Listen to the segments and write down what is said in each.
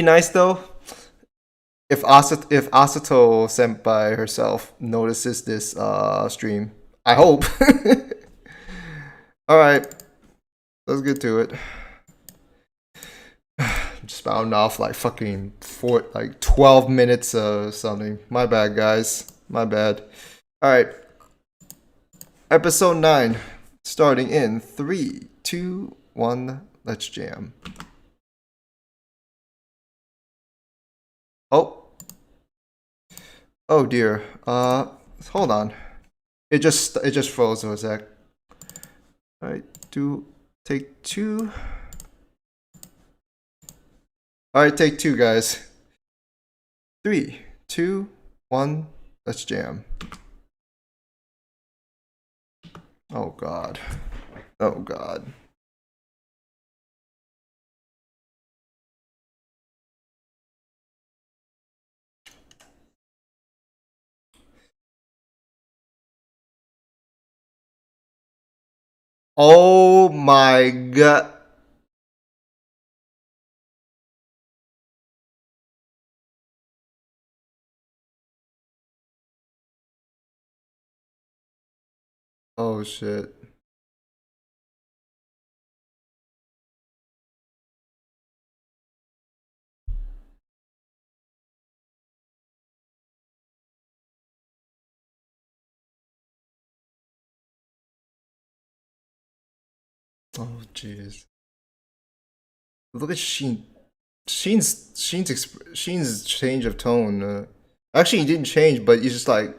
Be nice though. If Asato Senpai herself notices this stream. I hope. Alright, let's get to it. Just spouting off like fucking 12 minutes or something. My bad, guys. My bad. Alright. Episode 9. Starting in 3, 2, 1. Let's jam. Oh. Oh dear. Hold on. It just froze for a sec. Alright, take 2. Alright, take 2, guys. 3, 2, 1, let's jam. Oh god. Oh god. Oh my god. Oh shit. Oh jeez. Look at Shin. Shin's change of tone. Actually, he didn't change, but he's just like.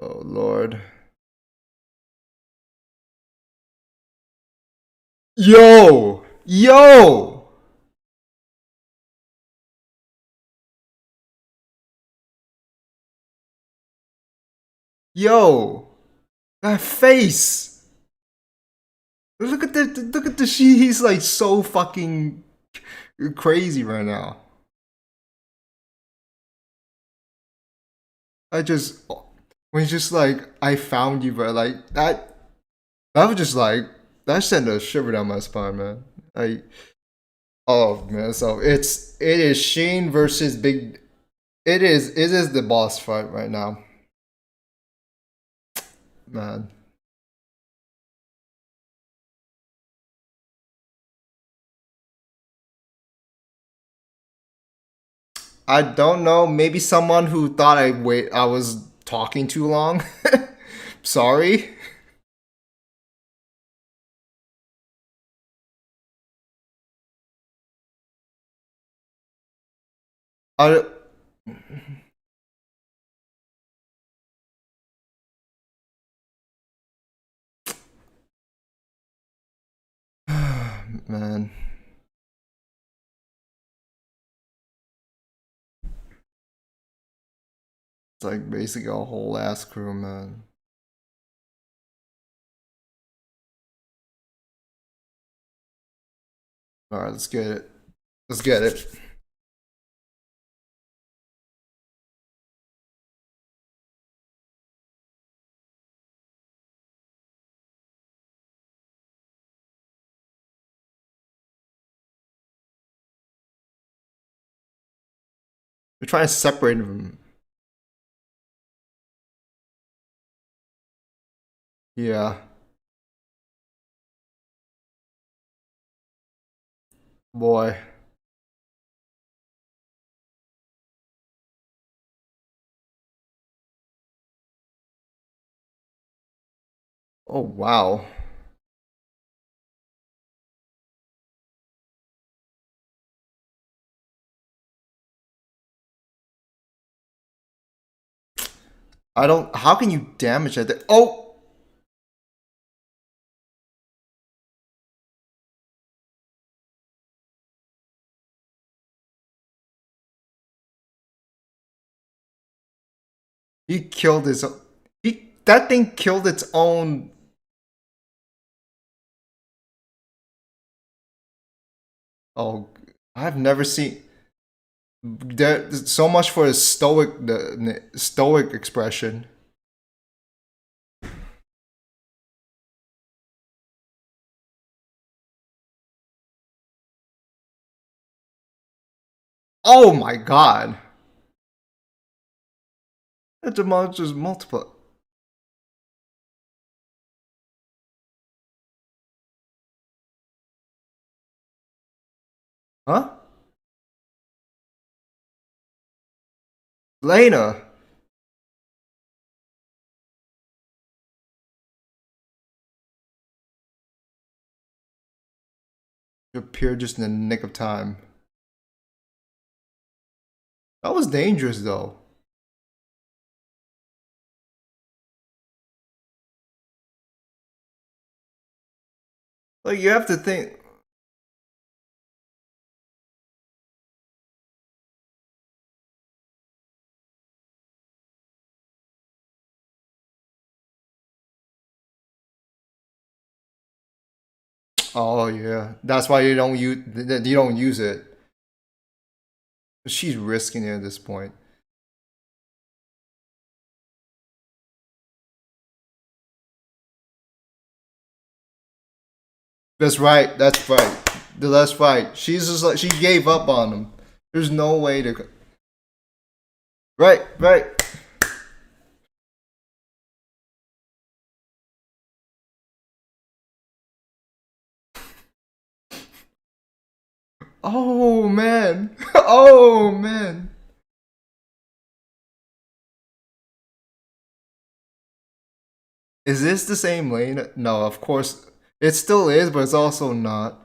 Oh lord. Yo! Yo! Yo! That face! Look at the he's like so fucking crazy right now. When he's just like, I found you, bro, like that was just like, that sent a shiver down my spine, man. Oh man, so it is Shane versus Big. It is the boss fight right now, man. I don't know. Maybe someone who thought I was talking too long. Sorry. I man. It's like basically a whole ass crew, man. All right, let's get it. Let's get it. We're trying to separate them. Yeah. Boy. Oh wow. I don't. How can you damage that? Oh. He killed his. That thing killed its own. Oh, I've never seen there. So much for the stoic expression. Oh my god! That demolishes multiple. Huh? Lena. You appeared just in the nick of time. That was dangerous though. Like you have to think. Oh yeah, that's why you don't use it. She's risking it at this point. That's right. That's right. That's right. She's just like she gave up on him. There's no way to. Right. Right. Oh man. Oh man. Is this the same lane? No, of course it still is, but it's also not.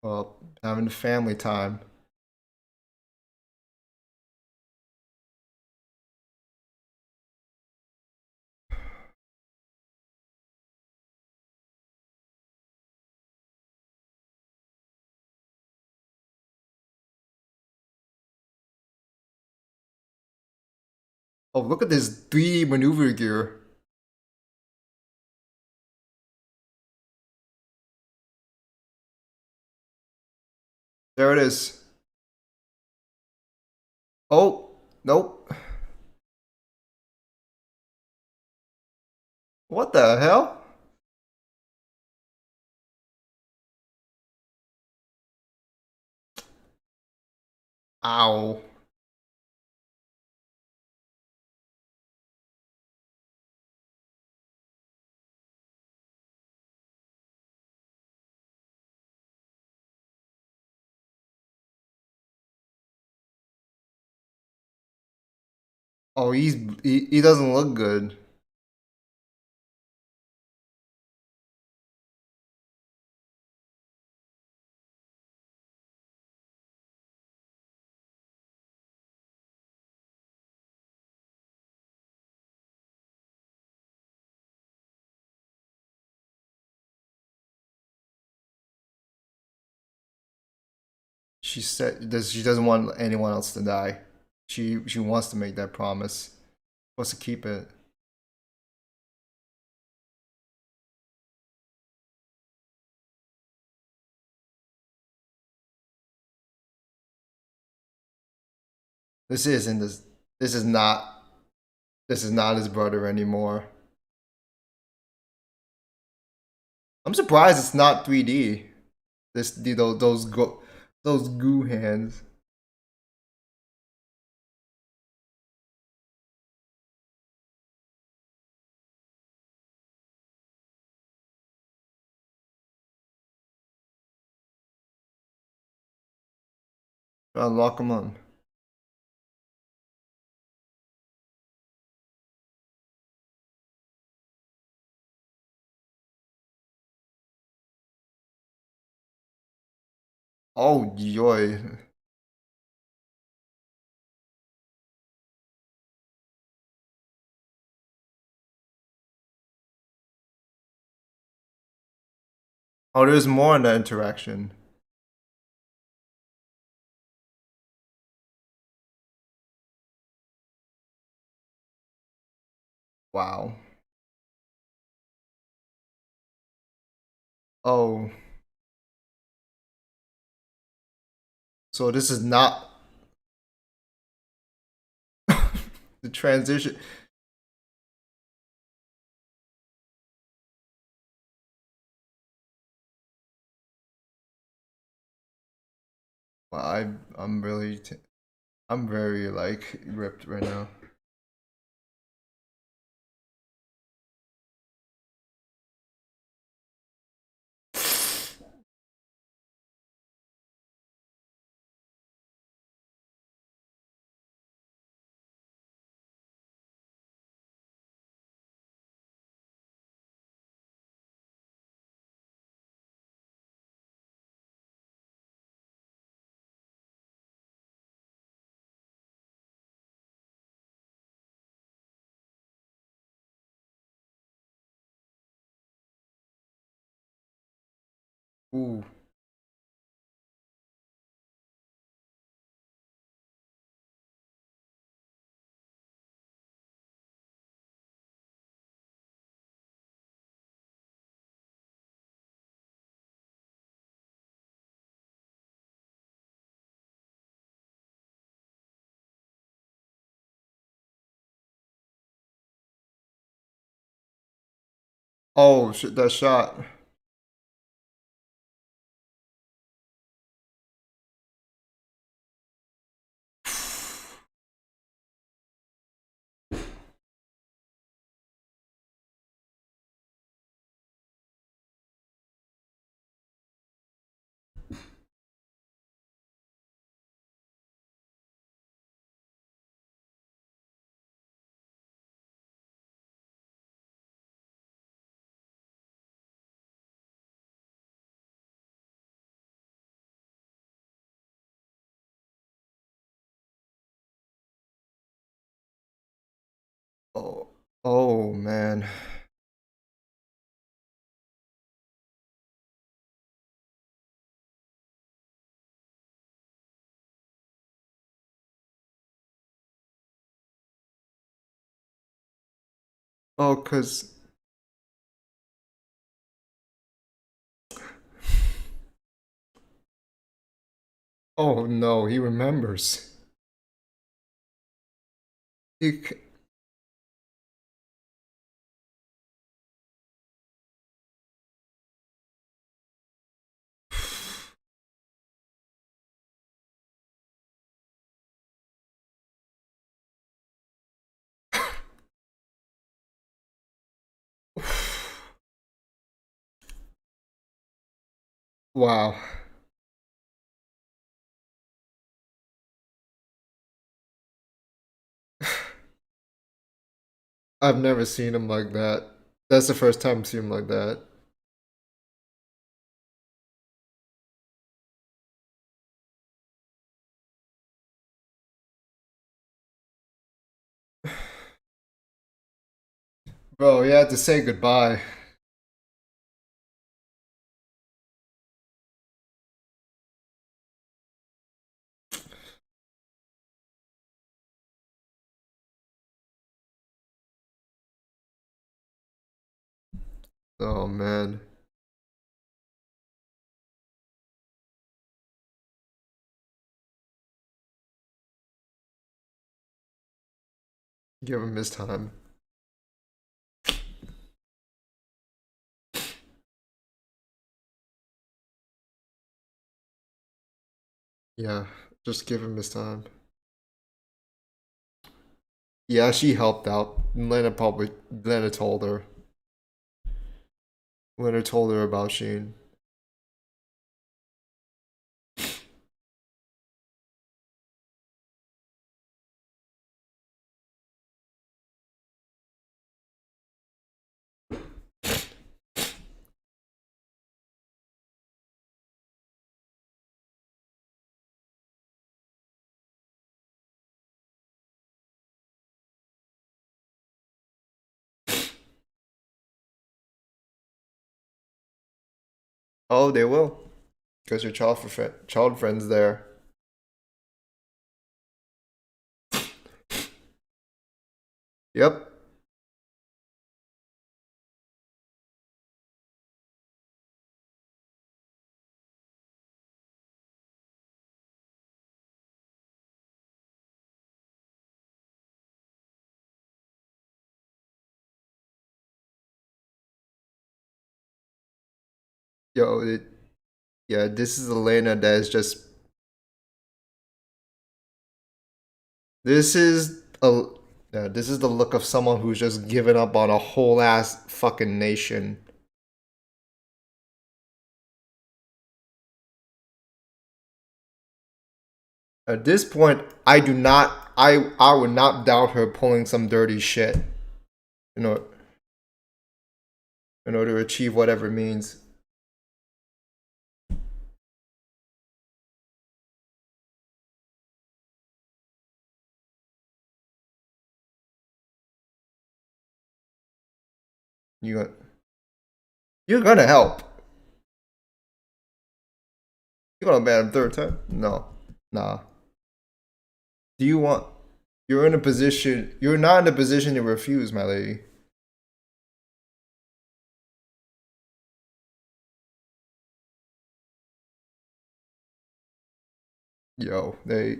Well, having family time. Oh, look at this 3D maneuver gear. There it is. Oh, nope. What the hell? Ow. Oh, he doesn't look good. She said that she doesn't want anyone else to die. She wants to make that promise. Wants to keep it. This isn't this. This is not. This is not his brother anymore. I'm surprised it's not 3D. Those goo hands. Unlock them on. Oh joy. Oh, there's more in the interaction. Wow. Oh, so this is not the transition. Well, I'm really I'm very like ripped right now. Ooh. Oh shit! That shot. Oh, oh man. Oh, cause oh no, he remembers. He, wow. I've never seen him like that. That's the first time I've seen him like that. Bro, you had to say goodbye. Oh man. Give him his time. Yeah, just give him his time. Yeah, she helped out. Lena told her. Lena told her about Sheen. Oh, they will. Because your child friend's there. Yep. Yo, yeah, this is Elena that is just. This is a. Yeah, this is the look of someone who's just given up on a whole ass fucking nation. At this point, I do not. I would not doubt her pulling some dirty shit. You know, in order to achieve whatever it means. You got. You're gonna help. You're gonna ban him third time? No, nah. Do you want? You're in a position. You're not in a position to refuse, my lady. Yo, they.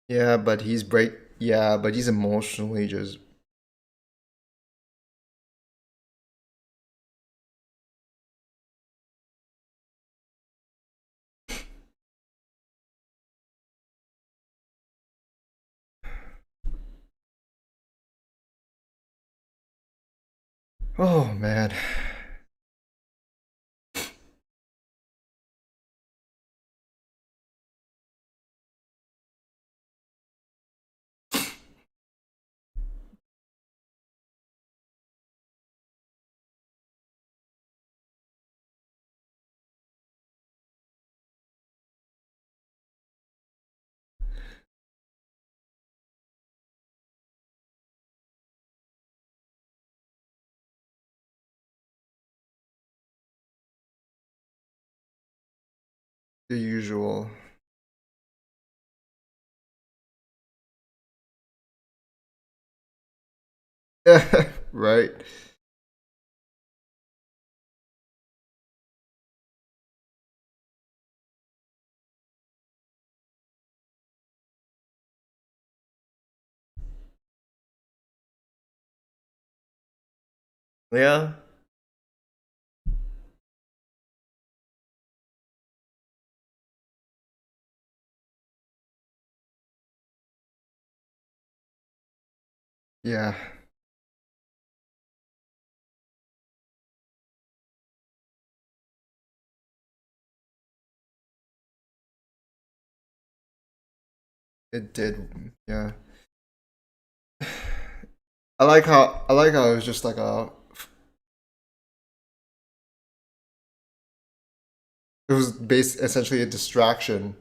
Yeah, but he's break. Yeah, but he's emotionally just. Oh man. The usual. Right. Yeah. Yeah. It did. Yeah. I like how it was just like a. It was based essentially a distraction.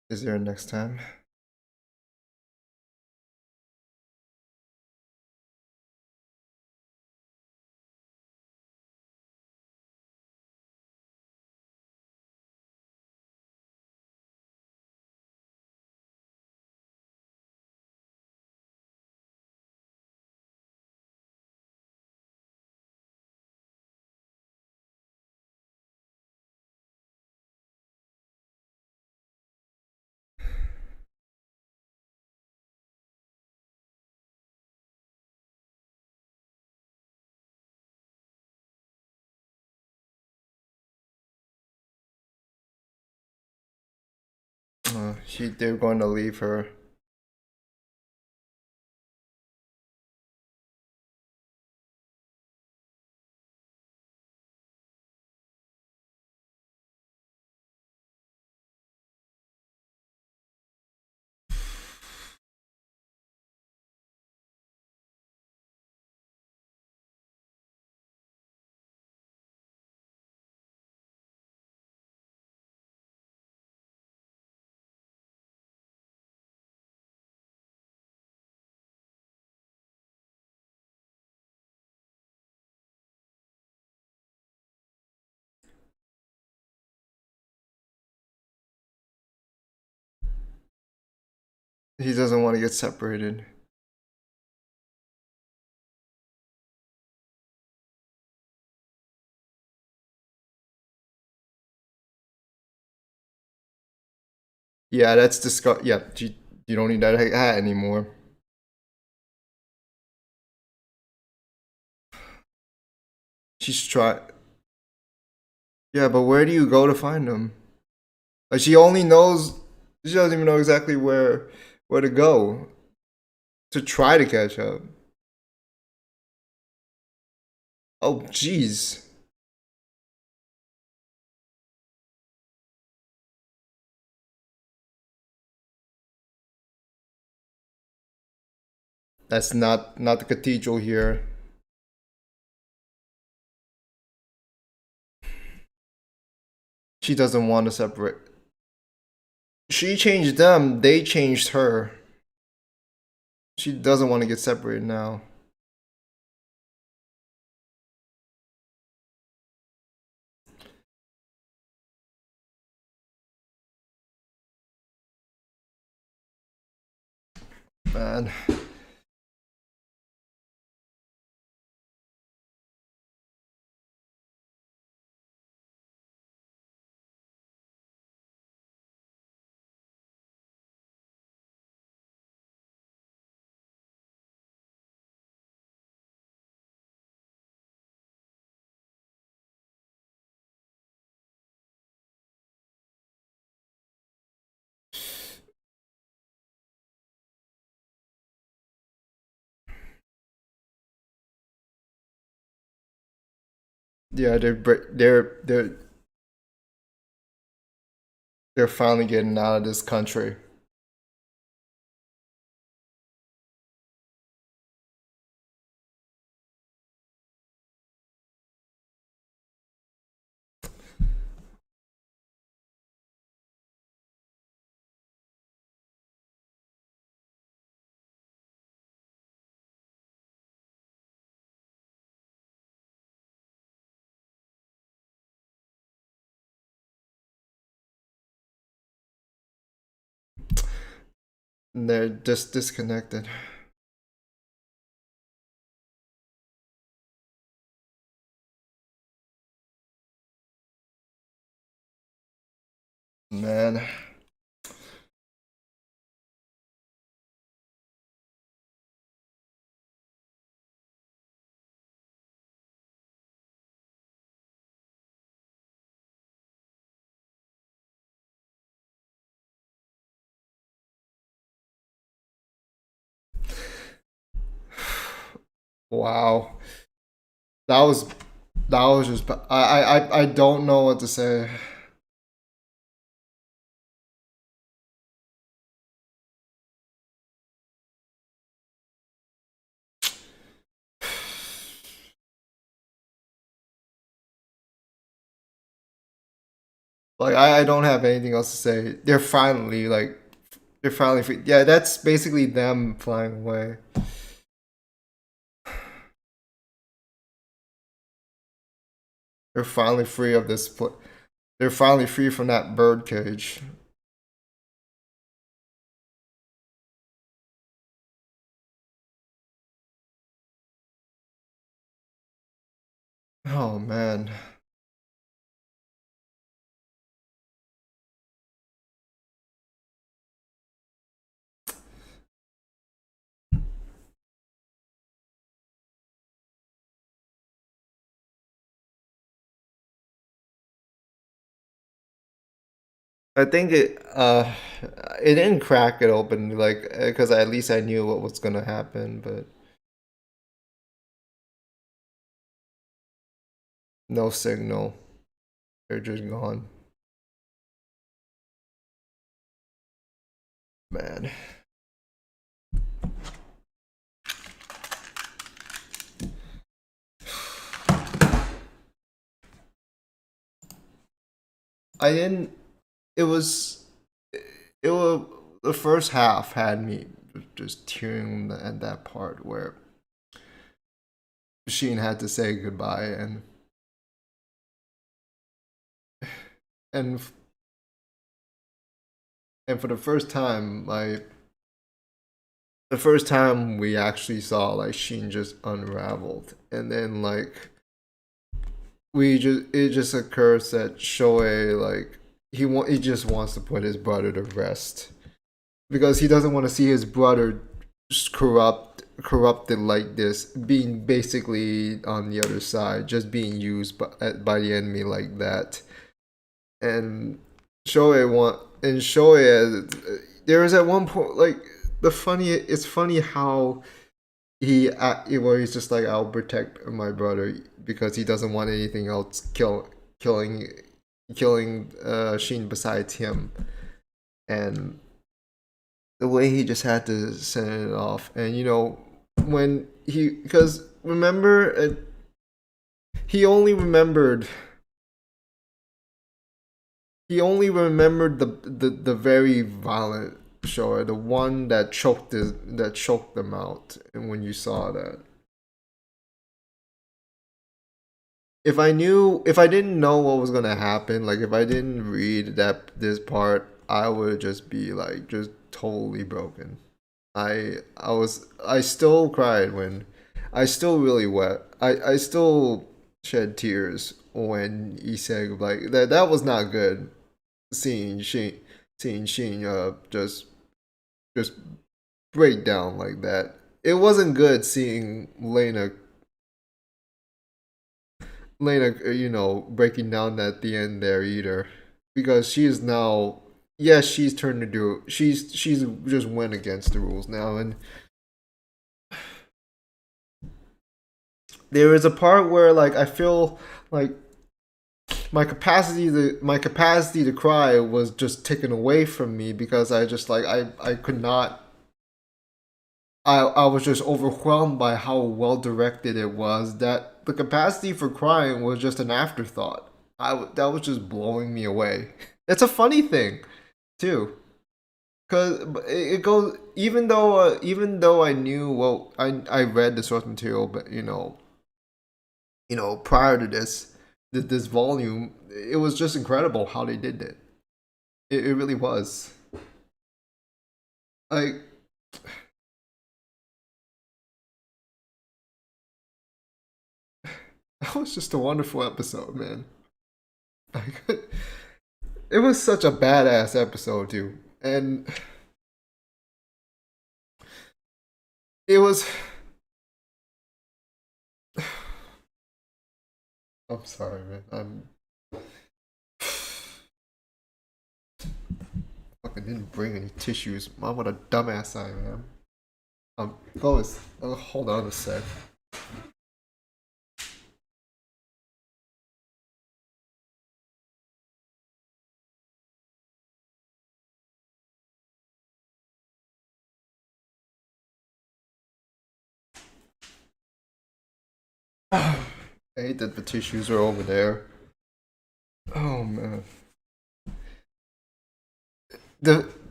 Is there a next time? They're going to leave her. He doesn't want to get separated. Yeah, that's disgust. Yeah, you don't need that hat anymore. She's try. Yeah, but where do you go to find them? Like she only knows. She doesn't even know exactly where to go to try to catch up. Oh, jeez. That's not the cathedral here. She doesn't want to separate. She changed them. They changed her. She doesn't want to get separated now. Man. Yeah, they're finally getting out of this country. And they're just disconnected. Man. Wow. That was that was just I don't know what to say. Like I don't have anything else to say. They're finally free. Yeah, that's basically them flying away. They're finally free of this. They're finally free from that bird cage. Oh man. I think it didn't crack it open like because at least I knew what was gonna happen, but no signal. They're just gone. Man. I didn't. It was. It was the first half had me just tearing at that part where Sheen had to say goodbye and and for the first time, like the first time we actually saw like Sheen just unraveled, and then like we just it just occurs that Shoei like he just wants to put his brother to rest because he doesn't want to see his brother just corrupted like this, being basically on the other side, just being used by the enemy like that. And Shoei, there was at one point like it's funny how where he's just like, I'll protect my brother because he doesn't want anything else killing Shin besides him. And the way he just had to send it off, and when because remember, he only remembered the very violent Showa, the one that choked them out. And when you saw that, if I didn't know what was gonna happen, like if I didn't read this part, I would just be like just totally broken. I still cried when I still really wet. I still shed tears when he said like that was not good. Seeing Shin just break down like that. It wasn't good seeing Lena, breaking down at the end there either, because she is now, yes, she's turned to do, she's just went against the rules now. And there is a part where like I feel like my capacity to cry was just taken away from me because I just like I could not. I was just overwhelmed by how well directed it was, that the capacity for crying was just an afterthought. That was just blowing me away. It's a funny thing too, because it goes, even though I knew, well, I read the source material, but prior to this volume, it was just incredible how they did it. It really was. Like, that was just a wonderful episode, man. Like, it was such a badass episode too, and it was. I'm sorry, man. I'm fucking didn't bring any tissues. Mom, what a dumbass I am. Lois, hold on a sec. I hate that the tissues are over there. Oh man.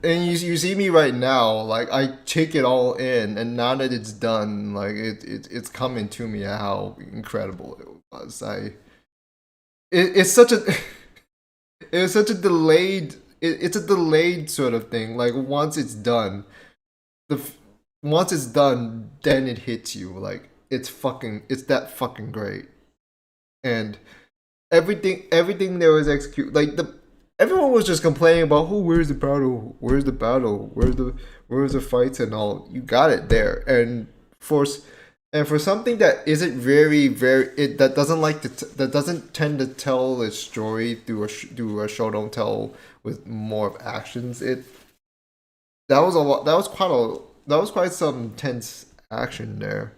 You see me right now, like I take it all in, and now that it's done, like it's coming to me how incredible it was. It's such a it's such a it's a delayed sort of thing. Like the once it's done, then it hits you. Like it's that fucking great. And everything there was executed, like the everyone was just complaining about, who where's the battle, where's the fights and all. You got it there. For for something that isn't very that doesn't that doesn't tend to tell its story through a show don't tell with more of actions, it that was a lot, that was quite some intense action there.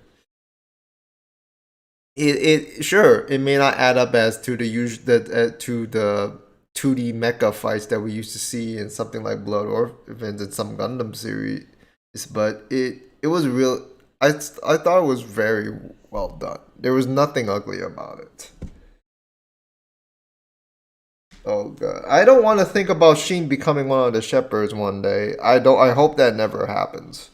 It sure, it may not add up as to the usual that to the 2D mecha fights that we used to see in something like Blood or even in some Gundam series, but it was real. I thought it was very well done. There was nothing ugly about it. Oh god, I don't want to think about Shin becoming one of the shepherds one day. I don't. I hope that never happens.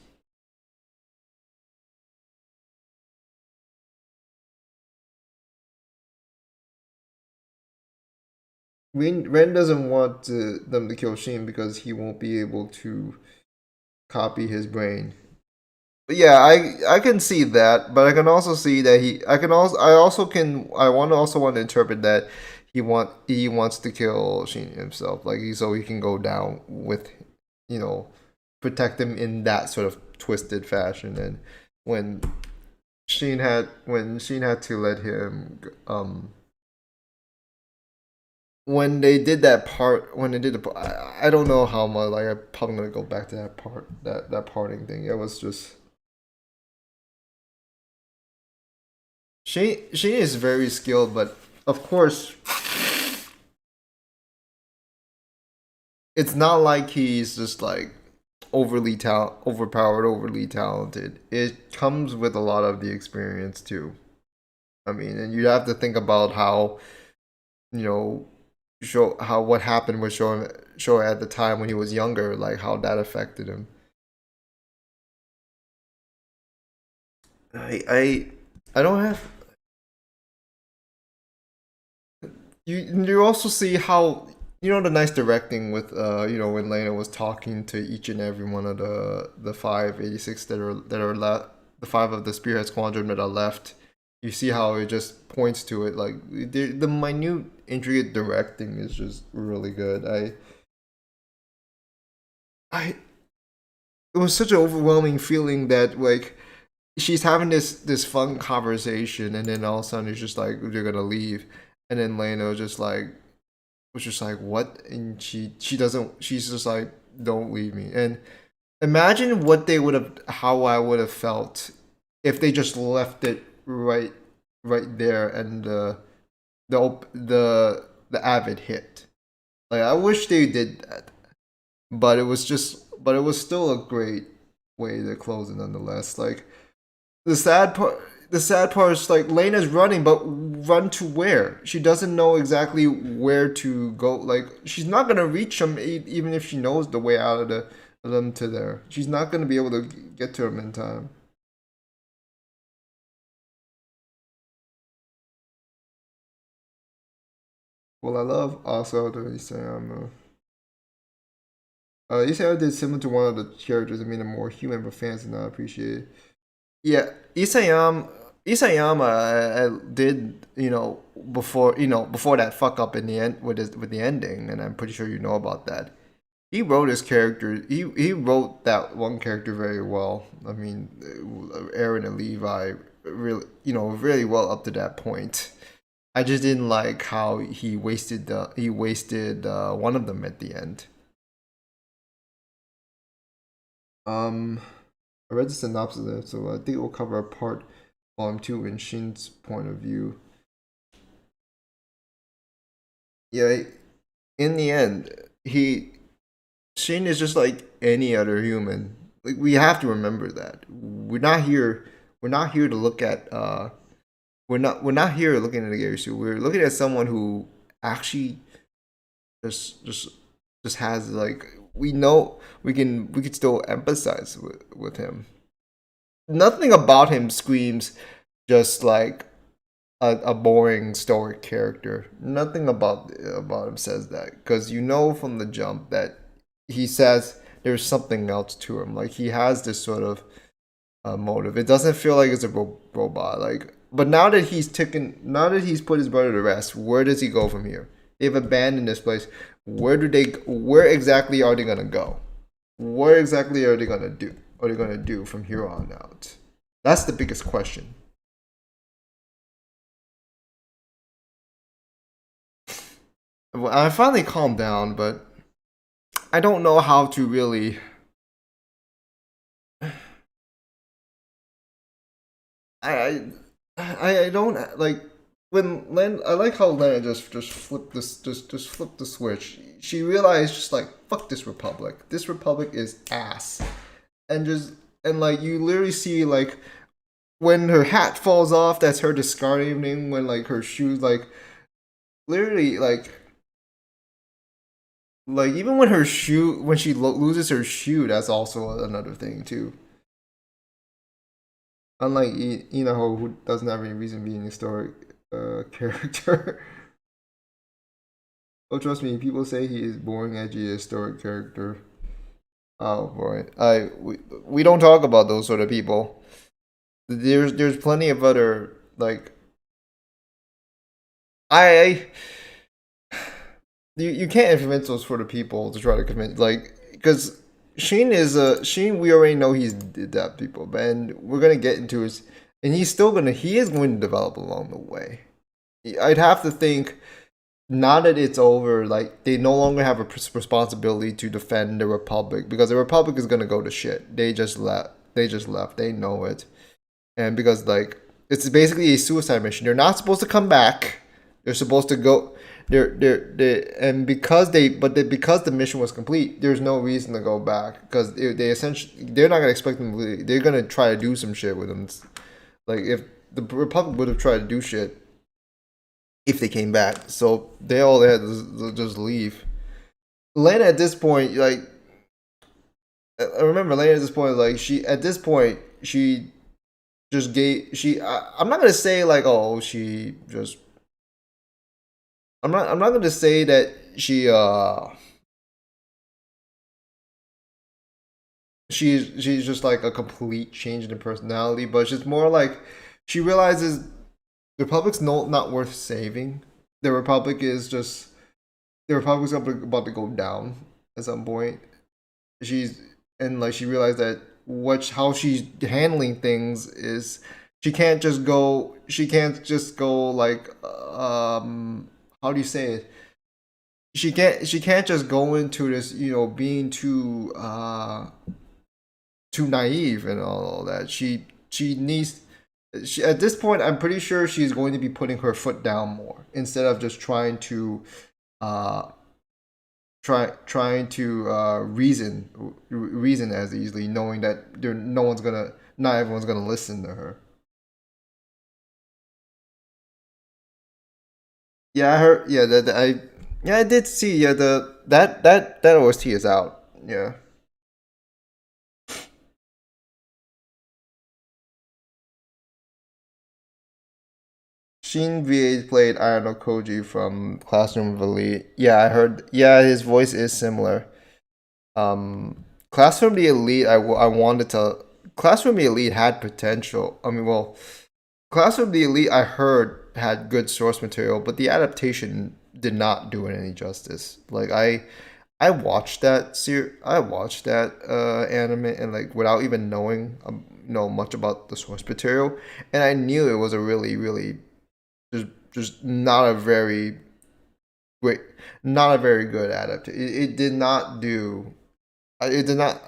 Ren doesn't want them to kill Shin because he won't be able to copy his brain. But yeah, I can see that, but I can also see that I also want to interpret that he wants to kill Shin himself, like so he can go down with, you know, protect him in that sort of twisted fashion. And when Shin had to let him when they did that part, when they did the I don't know how much, like I'm probably gonna go back to that part, that parting thing. It was just Shane is very skilled, but of course it's not like he's just like overpowered, overly talented. It comes with a lot of the experience too. I mean, and you have to think about how, you know, show how what happened with Show at the time when he was younger, like how that affected him. I I I don't have you also see how, you know, the nice directing with you know, when Lena was talking to each and every one of the 586 that are left, the five of the Spearhead Squadron that are left. You see how it just points to it, like the minute intricate directing is just really good. I it was such an overwhelming feeling that like she's having this fun conversation, and then all of a sudden it's just like they're gonna leave, and then Lena was just like what, and she doesn't, she's just like don't leave me. And imagine what they would have, how I would have felt if they just left it right there, and the avid hit. Like I wish they did that, but it was still a great way to close it nonetheless. Like the sad part is like Lena's running, but run to where? She doesn't know exactly where to go. Like she's not gonna reach him, even if she knows the way out of them to there. She's not gonna be able to get to him in time. Well, I love also the Isayama. Isayama did similar to one of the characters. I mean, a more human, but fans did not appreciate it. Yeah, Isayama did, you know, before that fuck up in the end with the ending, and I'm pretty sure you know about that. He wrote his character. He wrote that one character very well. I mean, Aaron and Levi really, you know, really well up to that point. I just didn't like how he wasted one of them at the end. Um, I read the synopsis of it, so I think it will cover a part volume two in Shin's point of view. Yeah, in the end, he Shin is just like any other human. Like we have to remember that we're not here to look at we're not here looking at a Garisu. We're looking at someone who actually just just just has like, we know we can still empathize with him. Nothing about him screams just like a boring stoic character. Nothing about him says that, because you know from the jump that he says there's something else to him. Like he has this sort of motive. It doesn't feel like it's a robot. Like, but now that he's put his brother to rest, where does he go from here? They've abandoned this place. Where exactly are they gonna go? What exactly are they gonna do? Are they gonna do from here on out? That's the biggest question. Well, I finally calmed down, but I don't know how to really. I I don't like when Len. I like how Lena just flipped this just flipped the switch. She realized just like fuck this republic. This republic is ass, and just and like you literally see like when her hat falls off, that's her discarding. When like her shoes, literally like even when her shoe, when she loses her shoe, that's also another thing too. Unlike Inaho, who doesn't have any reason being a historic character. Oh, trust me, people say he is boring, edgy, historic character. Oh boy, we don't talk about those sort of people. There's plenty of other like I you can't influence those sort of people to try to convince, like, because Sheen is a Sheen. We already know he's that people, and we're gonna get into his, and he is going to develop along the way. I'd have to think now that it's over, like they no longer have a responsibility to defend the Republic because the Republic is gonna go to shit. They just left. They just left. They know it, and because like it's basically a suicide mission. They're not supposed to come back. They're supposed to go. And because because the mission was complete, there's no reason to go back because they essentially they're not gonna expect them to leave. They're gonna try to do some shit with them. Like if the Republic would have tried to do shit if they came back, so they had to just leave. Lena at this point, like I remember Lena at this point, like she just gave I'm not gonna say like oh she just I'm not gonna say that she's just like a complete change in her personality, but it's more like she realizes the Republic's not worth saving. The Republic is just the Republic's about to go down at some point. She's and like she realized that what how she's handling things is she can't just go like how do you say it, she can't just go into this being too naive and all that. She needs at this point I'm pretty sure she's going to be putting her foot down more instead of just uh trying to reason as easily, knowing that not everyone's gonna listen to her. Yeah, I heard. Yeah, I did see. Yeah, that OST is out. Yeah. Shin VA played Ayano Koji from Classroom of Elite. Yeah, I heard. Yeah, his voice is similar. Classroom of the Elite. I wanted to. Classroom of the Elite had potential. I mean, well, Classroom of the Elite I heard had good source material, but the adaptation did not do it any justice. Like I watched I watched that anime and like without even knowing know much about the source material, and I knew it was a really just not a very great, not a very good adaptation. It did not do. It did not.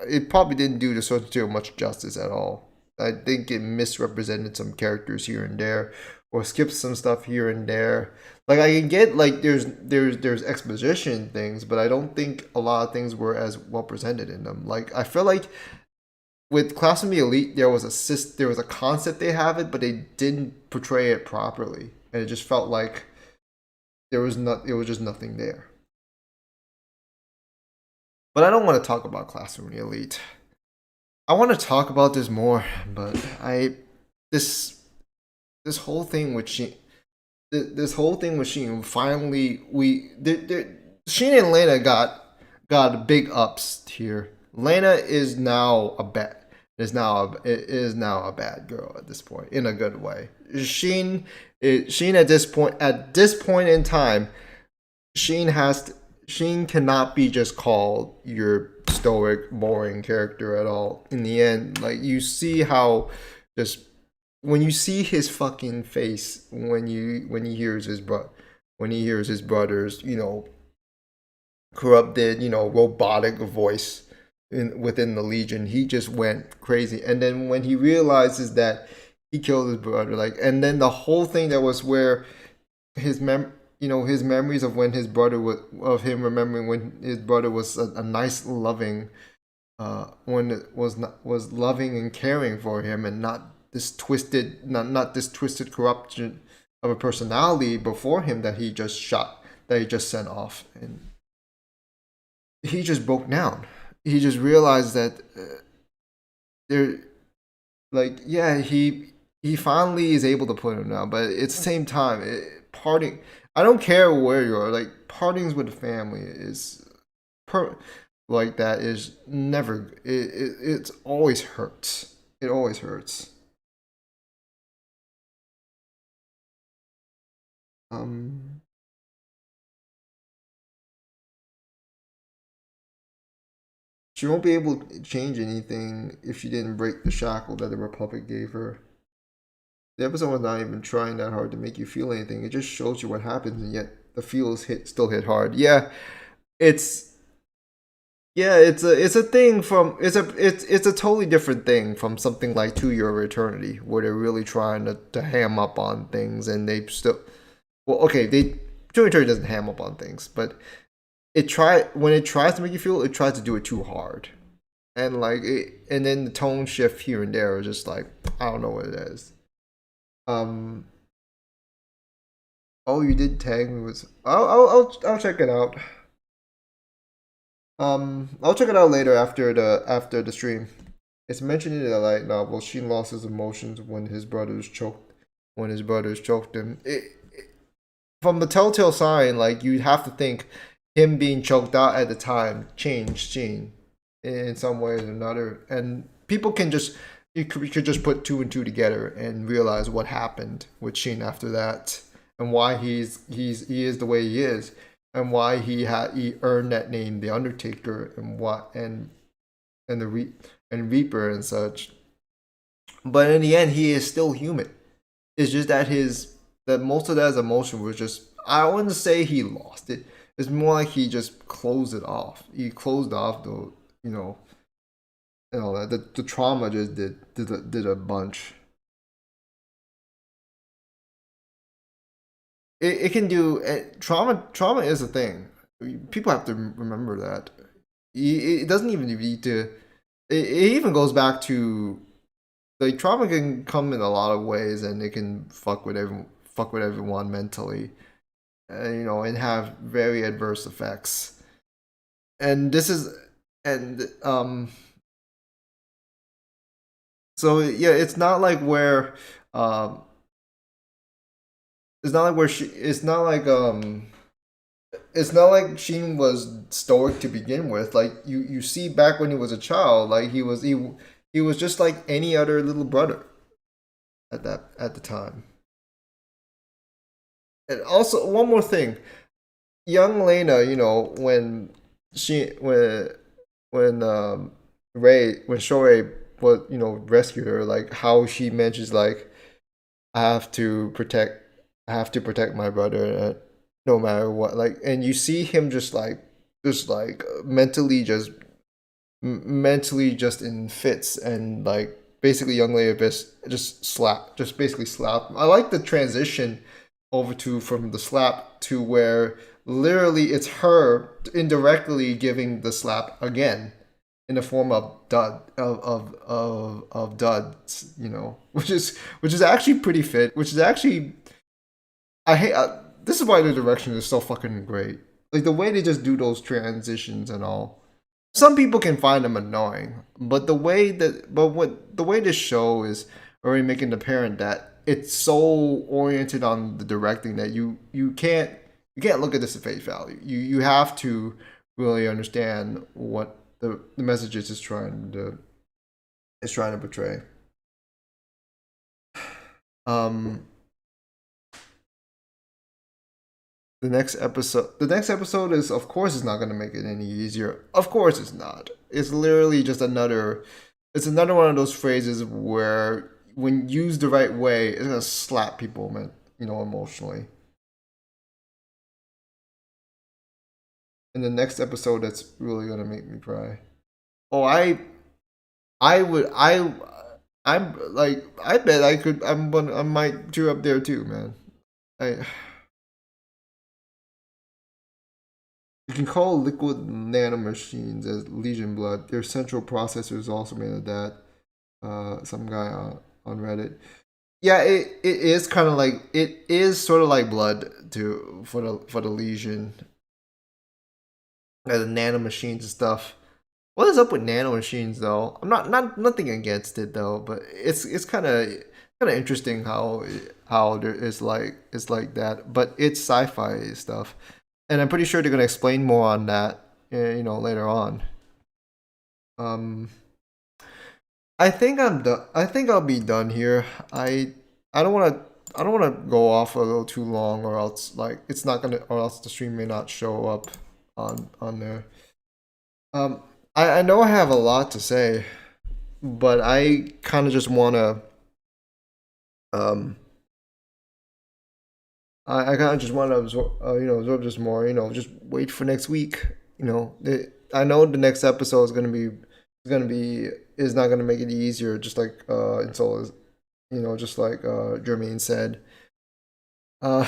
It probably didn't do the source material much justice at all. I think it misrepresented some characters here and there, or skipped some stuff here and there. Like I can get like there's exposition things, but I don't think a lot of things were as well presented in them. Like I feel like with Class of the Elite, there was a concept they have it, but they didn't portray it properly, and it just felt like it was just nothing there. But I don't want to talk about Class of the Elite. I want to talk about this more, but this this whole thing with this whole thing with Sheen finally Sheen and Lena got big ups here. Lena is now a bad is now a bad girl at this point in a good way. Sheen at this point in time, Sheen has to, Sheen cannot be just called your stoic, boring character at all. In the end, like you see how just when you see his fucking face when he hears when he hears his brother's corrupted robotic voice within the Legion, he just went crazy. And then when he realizes that he killed his brother, like, and then the whole thing that was where his his memories of when his brother was of him remembering when his brother was a nice loving when it was loving and caring for him and not not this twisted corruption of a personality before him that he just shot that he just sent off, and he just broke down. He just realized that there like yeah he finally is able to put him down, but at the same time parting, I don't care where you are, like partings with family is per like that is never it's always hurts, it always hurts. um She won't be able to change anything if she didn't break the shackle that the Republic gave her. The episode was not even trying that hard to make you feel anything. It just shows you what happens, and yet the feels still hit hard. Yeah, it's it's a thing from it's a totally different thing from something like To Your Eternity, where they're really trying to ham up on things, and they still well, okay, they To Your Eternity doesn't ham up on things, but when it tries to make you feel, it tries to do it too hard, and and then the tone shift here and there is just like I don't know what it is. Um. Oh, you did tag me with. I'll check it out. I'll check it out later after the stream. It's mentioned in the light novel. Shin lost his emotions when his brothers choked him. From the telltale sign, like you'd have to think him being choked out at the time changed Shin in some way or another, and people can just you could just put two and two together and realize what happened with Shin after that and why he is the way he is and why he earned that name, the Undertaker, and what and and Reaper and such. But in the end, he is still human. It's just that that most of that emotion was just I wouldn't say he lost it. It's more like he just closed it off. He closed off the the trauma just did a bunch. It can do trauma is a thing. People have to remember that. It doesn't even need to. It even goes back to like trauma can come in a lot of ways, and it can fuck with everyone mentally, and have very adverse effects. And this is and so yeah, it's not like where it's not like where she it's not like Sheen was stoic to begin with. Like you see back when he was a child, like he was just like any other little brother at the time. And also one more thing, young Lena, she when when Shoei was rescued her, like how she mentions like I have to protect I have to protect my brother no matter what. Like, and you see him just like mentally just in fits and like basically young lady just basically slap. I like the transition over to from the slap to where literally it's her indirectly giving the slap again in the form of duds, which is actually pretty fit, which is actually I hate. This is why the direction is so fucking great. Like the way they just do those transitions and all. Some people can find them annoying, but the way this show is already making the parent that it's so oriented on the directing that you can't look at this at face value. You have to really understand what the messages is trying to portray. Um, the next episode is of course it's not going to make it any easier. Of course it's not. It's literally just another one of those phrases where when used the right way it's going to slap people, man, emotionally. In the next episode that's really going to make me cry. Oh, I would I'm like I bet I might cheer up there too, man. I You can call liquid nanomachines as Legion blood. Their central processor is also made of that. Some guy on Reddit. Yeah, it is kind of like it is sort of like blood to for the Legion. The nanomachines and stuff. What is up with nanomachines though? I'm not nothing against it though, but it's kind of interesting how there is like it's like that, but it's sci-fi stuff, and I'm pretty sure they're gonna explain more on that, later on. Um, I think I'm done. I think I'll be done here. I don't want to. I don't want to go off a little too long, or else like or else the stream may not show up on there. Um, I know I have a lot to say, but I kind of just wanna um I kind of just want to absorb, absorb this more. Just wait for next week. I know the next episode is not gonna make it easier. Just like until just like Jermaine said. Uh,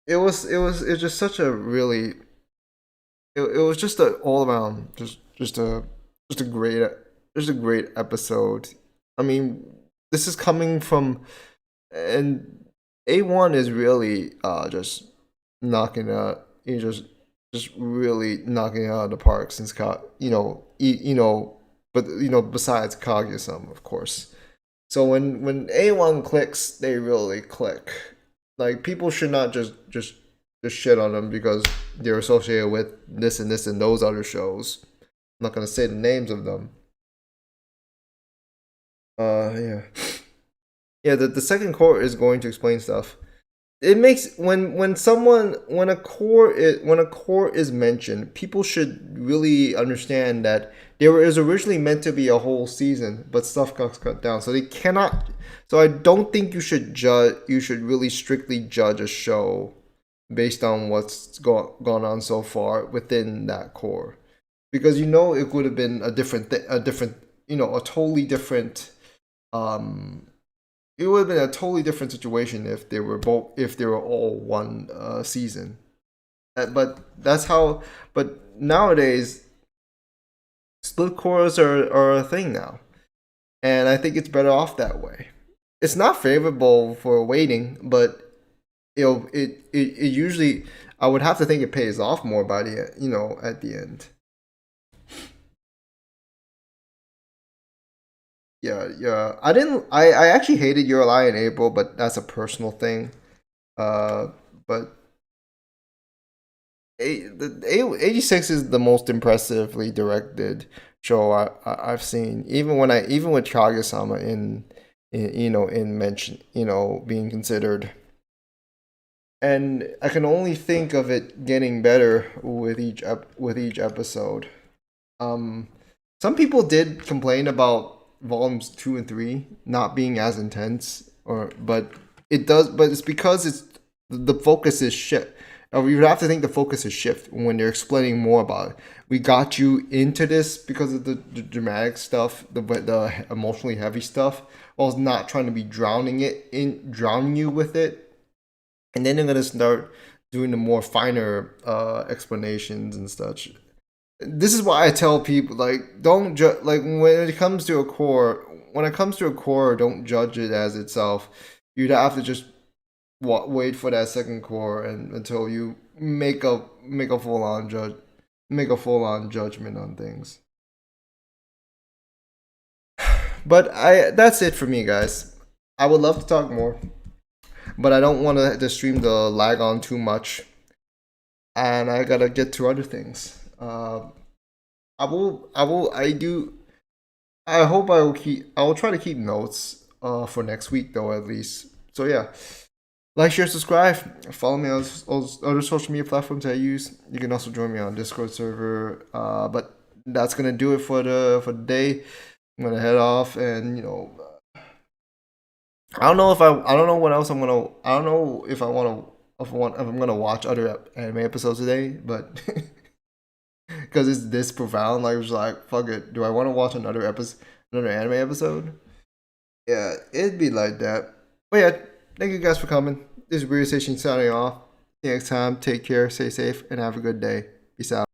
it's just such a really it was just a all around just a great just a great episode. I mean, this is coming from and A1 is really just knocking out you just really knocking it out of the park since but besides Kaguya-sama, of course. So when A1 clicks, they really click. Like people should not just shit on them because they're associated with this and those other shows. I'm not gonna say the names of them. Yeah. Yeah, the second core is going to explain stuff. It makes when a core is mentioned, people should really understand that there was originally meant to be a whole season, but stuff got cut down. So they cannot so I don't think you should really strictly judge a show based on what's gone on so far within that core. Because it would have been a different, a totally different um it would have been a totally different situation if they were all one season. But that's how. But nowadays, split cores are a thing now, and I think it's better off that way. It's not favorable for waiting, but it usually I would have to think it pays off more by the at the end. Yeah, yeah. I didn't. I actually hated Your Lie in April, but that's a personal thing. Uh, but 86 is the most impressively directed show I've seen. Even with Kaguya-sama in mention being considered, and I can only think of it getting better with each episode. Um, some people did complain about volumes 2 and 3 not being as intense, but it's because the focus is shift. You have to think the focus is shift when they're explaining more about it. We got you into this because of the dramatic stuff, the emotionally heavy stuff. While not trying to be drowning you with it, and then they're gonna start doing the more finer explanations and such. This is why I tell people like don't judge like when it comes to a core, don't judge it as itself. You'd have to just wait for that second core and until you make a full on judgment on things. But I that's it for me, guys. I would love to talk more, but I don't want the stream to lag on too much, and I gotta get to other things. I do. I hope I will try to keep notes for next week though at least. So yeah, like, share, subscribe. Follow me on other social media platforms I use. You can also join me on Discord server. But that's gonna do it for the day. I'm gonna head off, and I don't know what else I don't know if I'm gonna watch other anime episodes today, but because it's this profound, like it's like fuck it. Do I want to watch another anime episode? Yeah, it'd be like that. But yeah, thank you guys for coming. This is Weird Station signing off. See you next time. Take care, stay safe, and have a good day. Peace out.